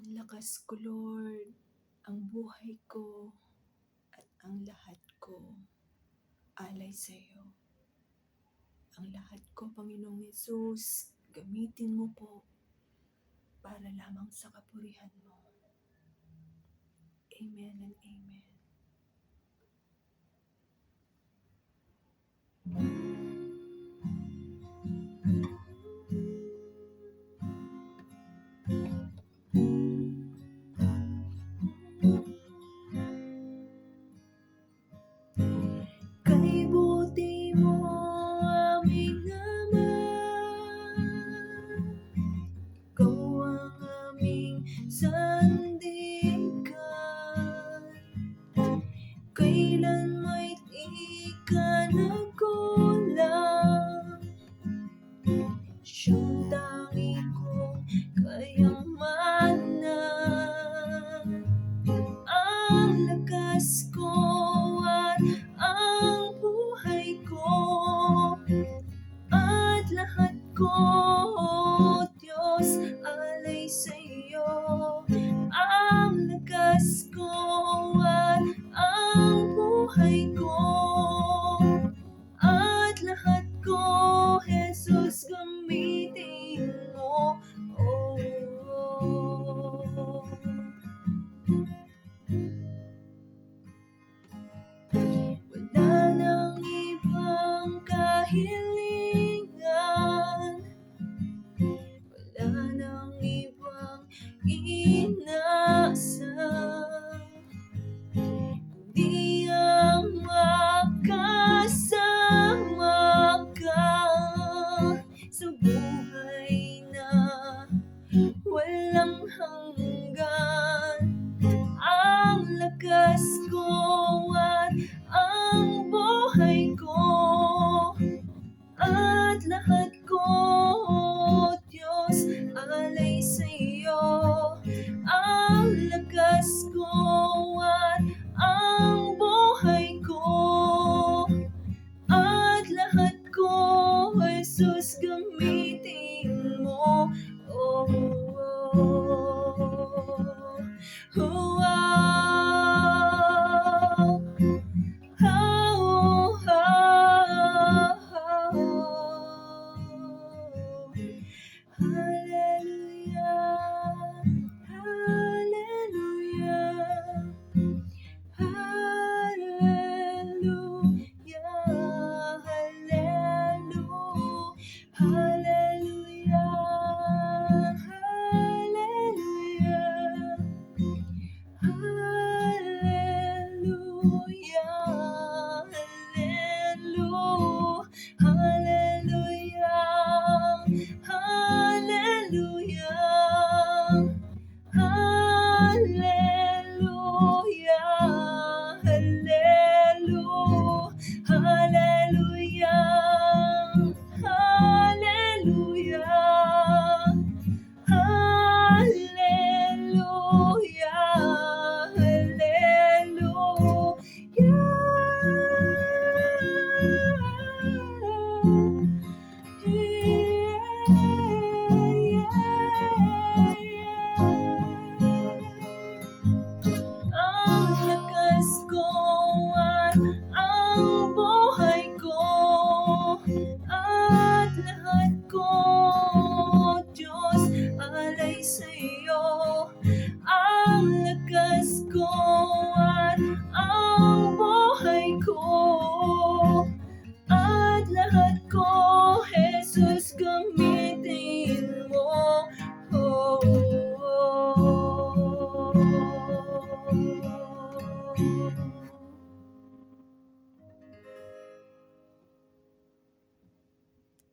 Lakas ko, Lord, ang buhay ko at ang lahat ko alay sa iyo. Ang lahat ko, Panginoong HESUS, gamitin mo po para lamang sa kapurihan mo. Amen and amen. Kay buti mo, aming Ama, Ikaw ang aming sandigan. Kailan mo'y di ka nagkulang, siyang tangi kong kayamanan. Ang lakas ko at ang buhay ko at lahat ko, Diyos, alay sa iyo. Ang lakas ko at ang buhay ko at lahat ko, Jesus, gamitin mo. Oh. Wala nang ibang kahilingan, wala nang ibang inasal, kundi ang makasama ka sa buhay na walang hanggan.